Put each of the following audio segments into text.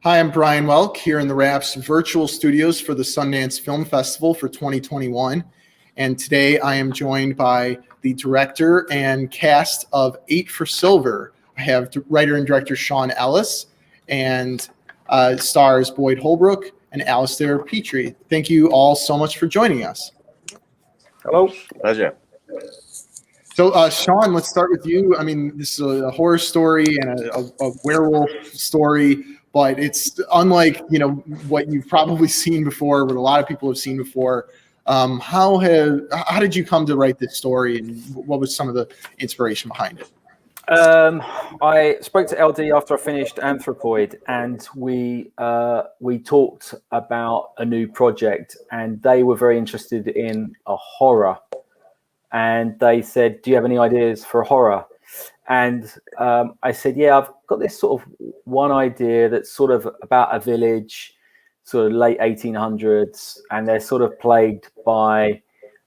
Hi, I'm Brian Welk here in TheWrap's virtual studios for the Sundance Film Festival for 2021. And today I am joined by the director and cast of 8 for Silver. I have writer and director Sean Ellis and stars Boyd Holbrook and Alistair Petrie. Thank you all so much for joining us. Hello. Pleasure. So, Sean, let's start with you. I mean, this is a horror story and a werewolf story, but it's unlike, what you've probably seen before, what a lot of people have seen before. How did you come to write this story, and what was some of the inspiration behind it? I spoke to LD after I finished Anthropoid, and we talked about a new project, and they were very interested in a horror. And they said, do you have any ideas for a horror? And I said, yeah, I've got this sort of one idea that's sort of about a village, sort of late 1800s, and they're sort of plagued by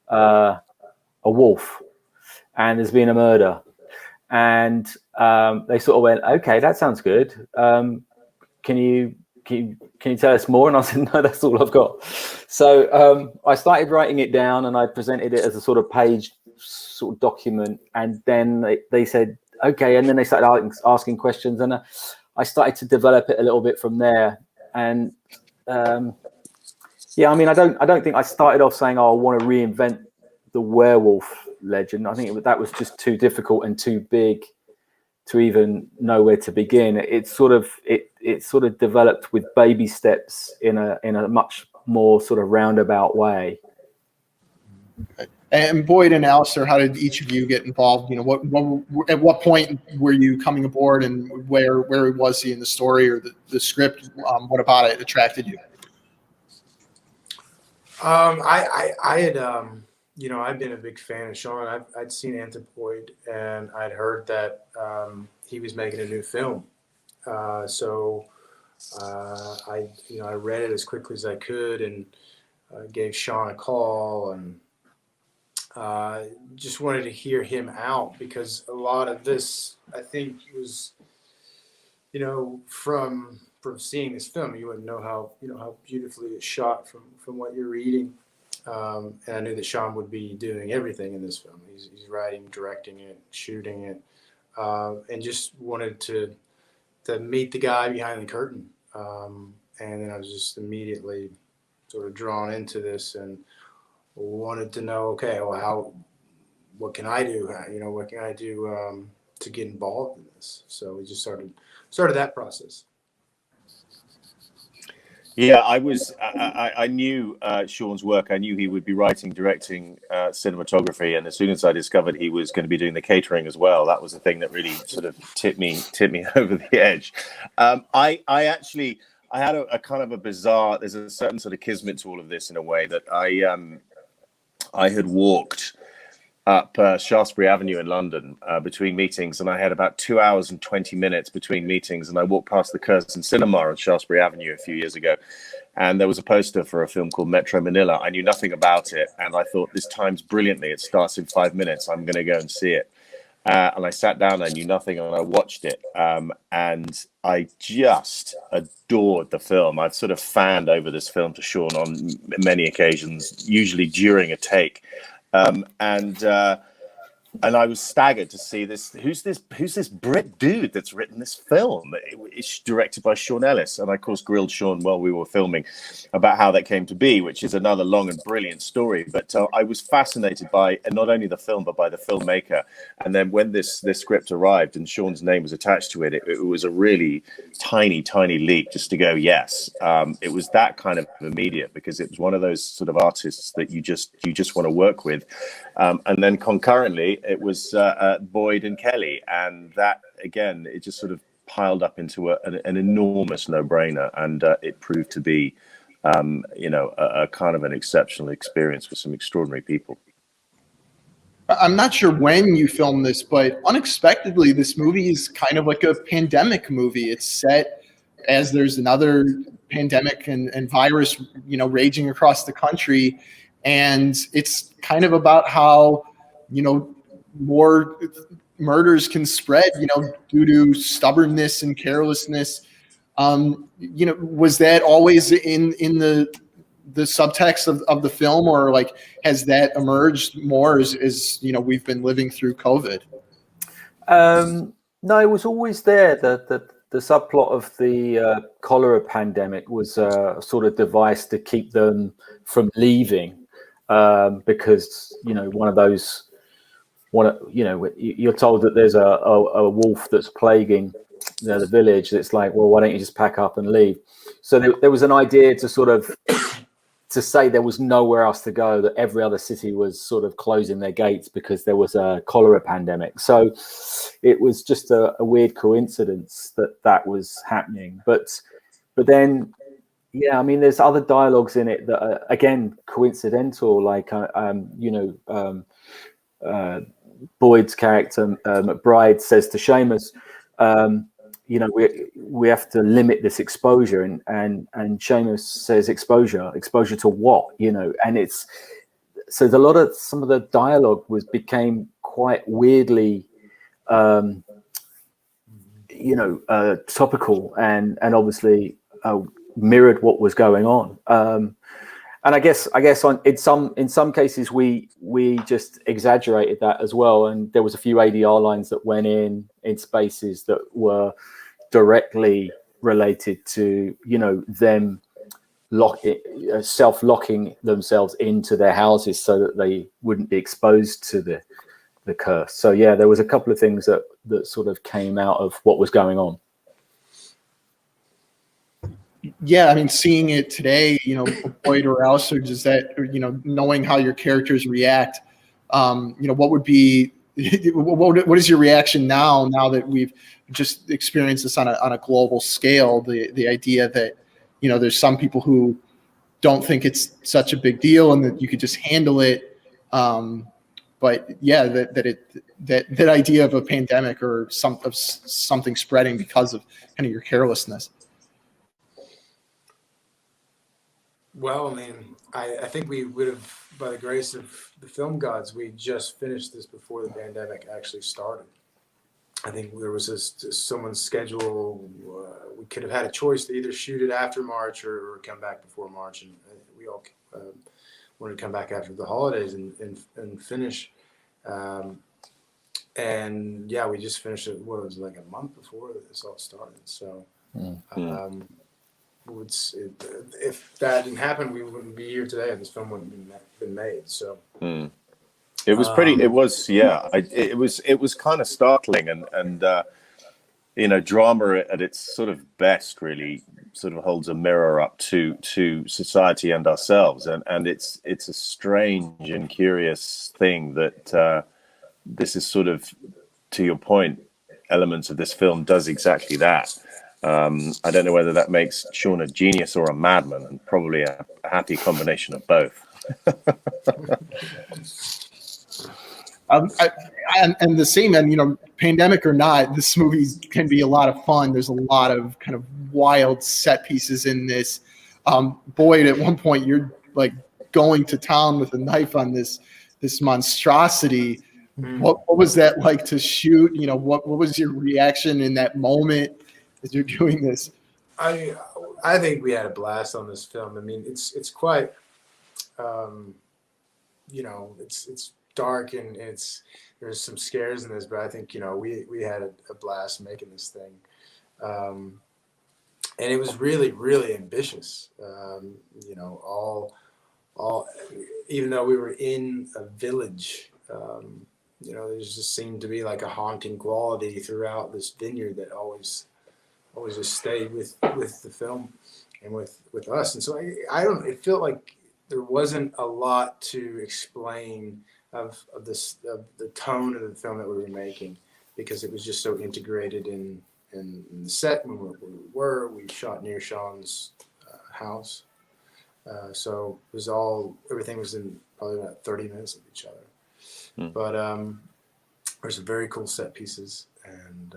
a wolf, and there's been a murder. And they sort of went, okay, that sounds good. Can you tell us more? And I said, no, that's all I've got. So I started writing it down, and I presented it as a sort of page sort of document. And then they said, okay. And then they started asking questions, and I started to develop it a little bit from there. And yeah, I mean, I don't think I started off saying, oh, I want to reinvent the werewolf legend. I think that was just too difficult and too big to even know where to begin. It sort of developed with baby steps in a much more sort of roundabout way. Okay. And Boyd and Alistair, how did each of you get involved? At what point were you coming aboard, and where was he in the story or the script? What about it attracted you? I'd been a big fan of Sean. I'd seen Anthropoid, and I'd heard that he was making a new film. So I read it as quickly as I could, and gave Sean a call, and just wanted to hear him out, because a lot of this, I think, was, from seeing this film, you wouldn't know how beautifully it's shot from what you're reading. And I knew that Sean would be doing everything in this film. He's writing, directing it, shooting it, and just wanted to meet the guy behind the curtain. And then I was just immediately sort of drawn into this, and wanted to know, okay, well, what can I do? What can I do to get involved in this? So we just started that process. Yeah, I knew Sean's work. I knew he would be writing, directing, cinematography, and as soon as I discovered he was going to be doing the catering as well, that was the thing that really sort of tipped me over the edge. I had a kind of a bizarre. There's a certain sort of kismet to all of this, in a way that I had walked up Shaftesbury Avenue in London between meetings, and I had about 2 hours and 20 minutes between meetings, and I walked past the Curzon Cinema on Shaftesbury Avenue a few years ago, and there was a poster for a film called Metro Manila. I knew nothing about it, and I thought, this times brilliantly. It starts in 5 minutes. I'm going to go and see it. And I sat down, I knew nothing, and I watched it, and I just adored the film. I've sort of fanned over this film to Sean on many occasions, usually during a take. And I was staggered to see this. Who's this Brit dude that's written this film? It's directed by Sean Ellis, and I, of course, grilled Sean while we were filming about how that came to be, which is another long and brilliant story. But I was fascinated by not only the film, but by the filmmaker. And then when this script arrived and Sean's name was attached to it, it was a really tiny leap just to go, yes. It was that kind of immediate, because it was one of those sort of artists that you just want to work with. And then concurrently, it was Boyd and Kelly, and that, again, it just sort of piled up into an enormous no-brainer, and it proved to be, a kind of an exceptional experience with some extraordinary people. I'm not sure when you filmed this, but unexpectedly, this movie is kind of like a pandemic movie. It's set as there's another pandemic and virus, raging across the country, and it's kind of about how, more murders can spread, due to stubbornness and carelessness. Was that always in the subtext of the film, or like has that emerged more as we've been living through COVID? No, it was always there. The subplot of the cholera pandemic was a sort of device to keep them from leaving, because you're told that there's a wolf that's plaguing the village. It's like, well, why don't you just pack up and leave? So there was an idea to sort of to say there was nowhere else to go, that every other city was sort of closing their gates because there was a cholera pandemic. So it was just a weird coincidence that was happening. But then, yeah, I mean, there's other dialogues in it that are, again, coincidental, like, Boyd's character, McBride, says to Seamus, we have to limit this exposure, and Seamus says exposure to what, and it's so some of the dialogue became quite weirdly topical and obviously mirrored what was going on, and I guess in some cases we just exaggerated that as well, and there was a few ADR lines that went in spaces that were directly related to them self-locking themselves into their houses so that they wouldn't be exposed to the curse. So yeah, there was a couple of things that sort of came out of what was going on. Yeah, I mean, seeing it today, Boyd or Alster, does that, knowing how your characters react, what would be, what is your reaction now that we've just experienced this on a global scale? The idea that, there's some people who don't think it's such a big deal and that you could just handle it. But yeah, that idea of a pandemic or something spreading because of kind of your carelessness. Well, I mean, I think we would have, by the grace of the film gods, we just finished this before the pandemic actually started. I think there was someone's schedule. We could have had a choice to either shoot it after March or come back before March, and we all wanted to come back after the holidays and finish. And yeah, we just finished it. What, it was like a month before this all started. So. If that didn't happen, we wouldn't be here today, and this film wouldn't have been made. So it was pretty. It was, yeah. It was kind of startling, and drama at its sort of best really sort of holds a mirror up to society and ourselves, and it's a strange and curious thing that this is sort of, to your point, elements of this film does exactly that. I don't know whether that makes Sean a genius or a madman, and probably a happy combination of both. And the same, and pandemic or not, this movie can be a lot of fun. There's a lot of kind of wild set pieces in this. Boyd, at one point, you're like going to town with a knife on this monstrosity. What was that like to shoot? What was your reaction in that moment as you're doing this? I think we had a blast on this film. I mean, it's quite, it's dark and there's some scares in this, but I think we had a blast making this thing, and it was really, really ambitious. All even though we were in a village, there just seemed to be like a haunting quality throughout this vineyard that always just stayed with the film and with us. And so it felt like there wasn't a lot to explain of the tone of the film that we were making, because it was just so integrated in the set when we shot near Sean's house. So it was everything was in probably about 30 minutes of each other. But there's some very cool set pieces. And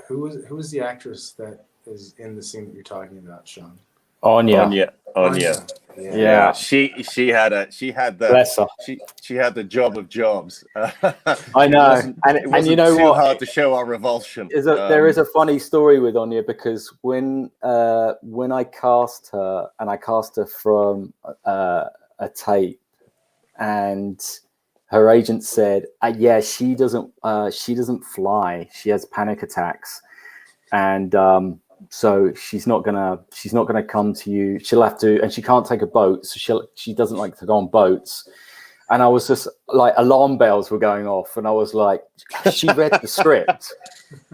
who was the actress that is in the scene that you're talking about, Sean? Anya. Anya. Yeah. She had the Bless her. she had the job of jobs. I know, It wasn't and you know too what? hard to show our revulsion. There is a funny story with Anya, because when I cast her, and I cast her from a tape, and her agent said, "Yeah, she doesn't fly. She has panic attacks, and so she's not gonna come to you. She'll have to, and she can't take a boat, so she doesn't like to go on boats." And I was just like, alarm bells were going off, and I was like, she read the script.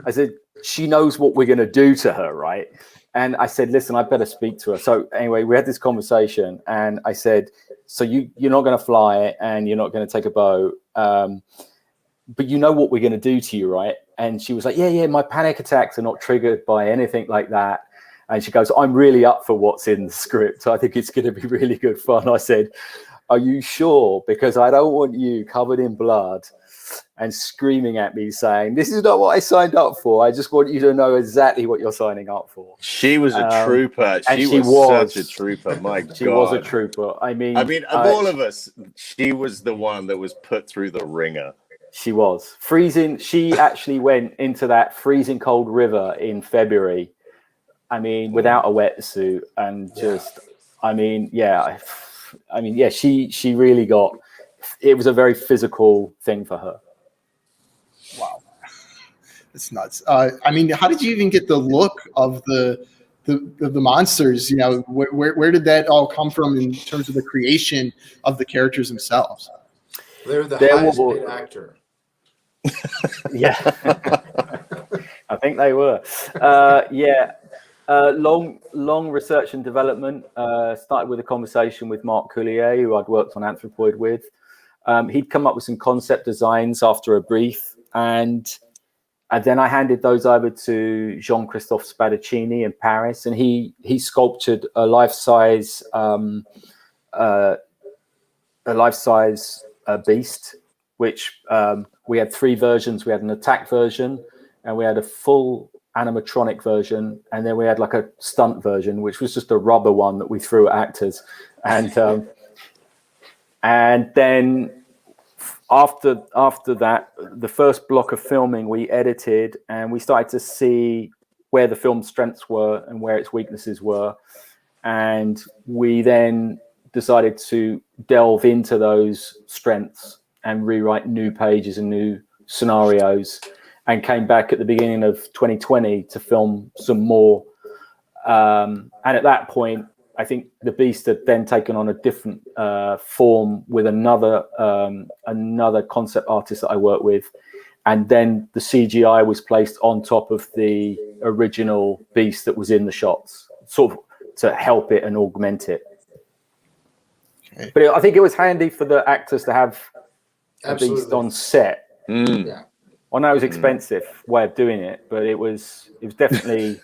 I said, she knows what we're going to do to her, right? And I said, listen, I better speak to her. So anyway, we had this conversation, and I said, so you're not going to fly, and you're not going to take a boat, but you know what we're going to do to you, right? And she was like, yeah, my panic attacks are not triggered by anything like that. And she goes, I'm really up for what's in the script. I think it's going to be really good fun. I said, are you sure? Because I don't want you covered in blood and screaming at me saying, this is not what I signed up for. I just want you to know exactly what you're signing up for. She was a trooper. She was such a trooper. My God. She was a trooper. I mean, of all of us, she was the one that was put through the ringer. She was freezing. She actually went into that freezing cold river in February. I mean, without a wetsuit, and just, she really got, it was a very physical thing for her. Wow. It's nuts. I mean, how did you even get the look of the monsters? You know, where did that all come from in terms of the creation of the characters themselves? They were the highest paid actor. Yeah. I think they were. Long research and development. Started with a conversation with Mark Coulier, who I'd worked on Anthropoid with. He'd come up with some concept designs after a brief, and then I handed those over to Jean-Christophe Spadaccini in Paris, and he sculptured a life-size beast, which we had three versions. We had an attack version, and we had a full animatronic version, and then we had like a stunt version, which was just a rubber one that we threw at actors. And then after that, the first block of filming we edited, and we started to see where the film's strengths were and where its weaknesses were, and we then decided to delve into those strengths and rewrite new pages and new scenarios, and came back at the beginning of 2020 to film some more. And at that point, I think the Beast had then taken on a different form with another concept artist that I work with. And then the CGI was placed on top of the original Beast that was in the shots, sort of to help it and augment it. Okay. But I think it was handy for the actors to have a Beast on set. Mm. Yeah. I know it was expensive way of doing it, but it was definitely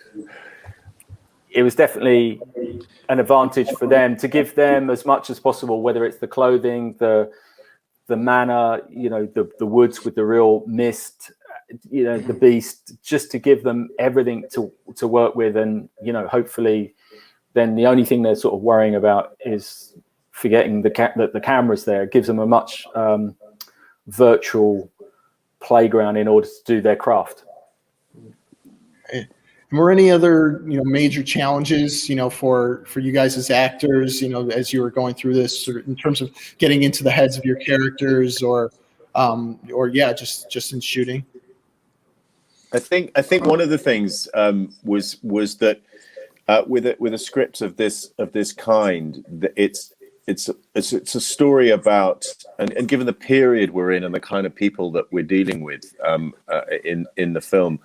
an advantage for them to give them as much as possible, whether it's the clothing, the manor, the woods with the real mist, the Beast, just to give them everything to work with, and hopefully, then the only thing they're sort of worrying about is forgetting that the camera's there. It gives them a much virtual playground in order to do their craft. And were any other major challenges for you guys as actors as you were going through this, sort of in terms of getting into the heads of your characters, or just in shooting? I think one of the things was that with a script of this kind, that it's a story about, and given the period we're in and the kind of people that we're dealing with in the film,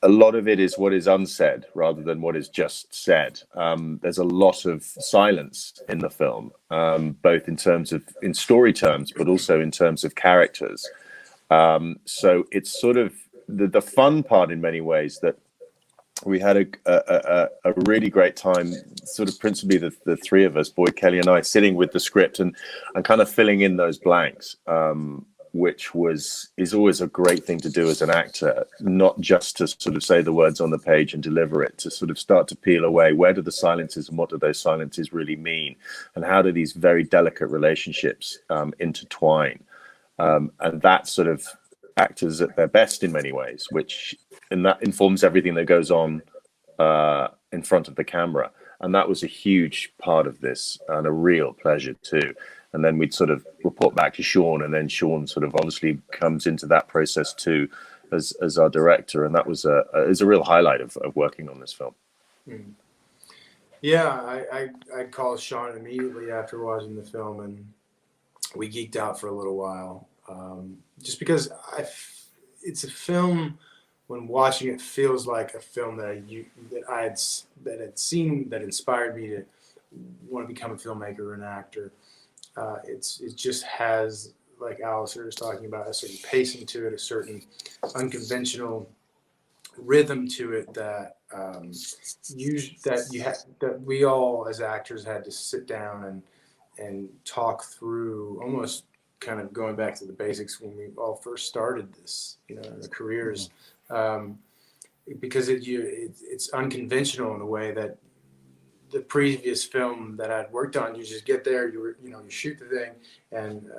a lot of it is what is unsaid rather than what is just said. There's a lot of silence in the film, both in story terms, but also in terms of characters. So it's sort of the fun part in many ways, that we had a really great time, sort of principally the three of us, Boyd, Kelly and I, sitting with the script and kind of filling in those blanks which is always a great thing to do as an actor, not just to sort of say the words on the page and deliver it, to sort of start to peel away where do the silences and what do those silences really mean, and how do these very delicate relationships intertwine, and that sort of actors at their best in many ways, and that informs everything that goes on in front of the camera. And that was a huge part of this, and a real pleasure too. And then we'd sort of report back to Sean, and then Sean sort of obviously comes into that process too as our director. And that was a real highlight of working on this film. Mm. Yeah, I called Sean immediately after watching the film, and we geeked out for a little while. Just because it's a film, when watching it, feels like a film that I had seen, that inspired me to want to become a filmmaker or an actor. It just has, like Alistair was talking about, a certain pacing to it, a certain unconventional rhythm to it that that we all as actors had to sit down and talk through, almost kind of going back to the basics when we all first started this, in our careers, because it's unconventional in a way that the previous film that I'd worked on, you just get there, you shoot the thing, and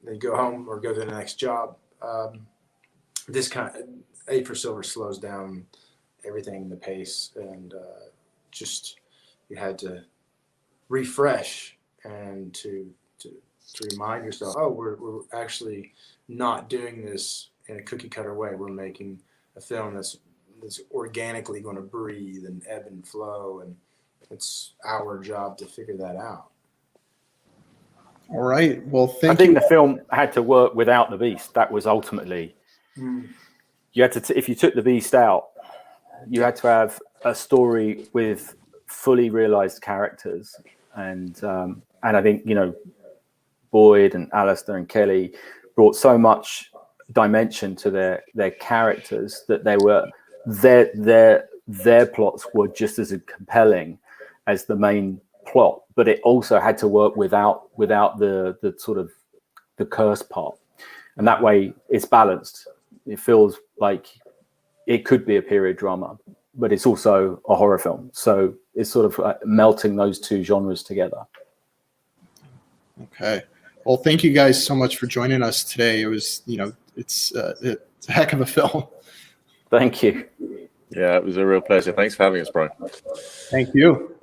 then go home or go to the next job. This kind of Eight for Silver slows down everything, the pace, and just you had to refresh and to remind yourself, oh, we're actually not doing this in a cookie cutter way. We're making a film that's organically going to breathe and ebb and flow, and it's our job to figure that out. All right. Well, I think the film had to work without the beast. That was ultimately, you had to, if you took the beast out, you had to have a story with fully realized characters. And I think, Boyd and Alistair and Kelly brought so much dimension to their characters that they were, their plots were just as compelling as the main plot, but it also had to work without the sort of the curse part, and that way it's balanced. It feels like it could be a period drama, but it's also a horror film, so it's sort of melting those two genres together. Okay, well, thank you guys so much for joining us today. It was, it's a heck of a film. Thank you. Yeah, it was a real pleasure. Thanks for having us, Brian. Thank you.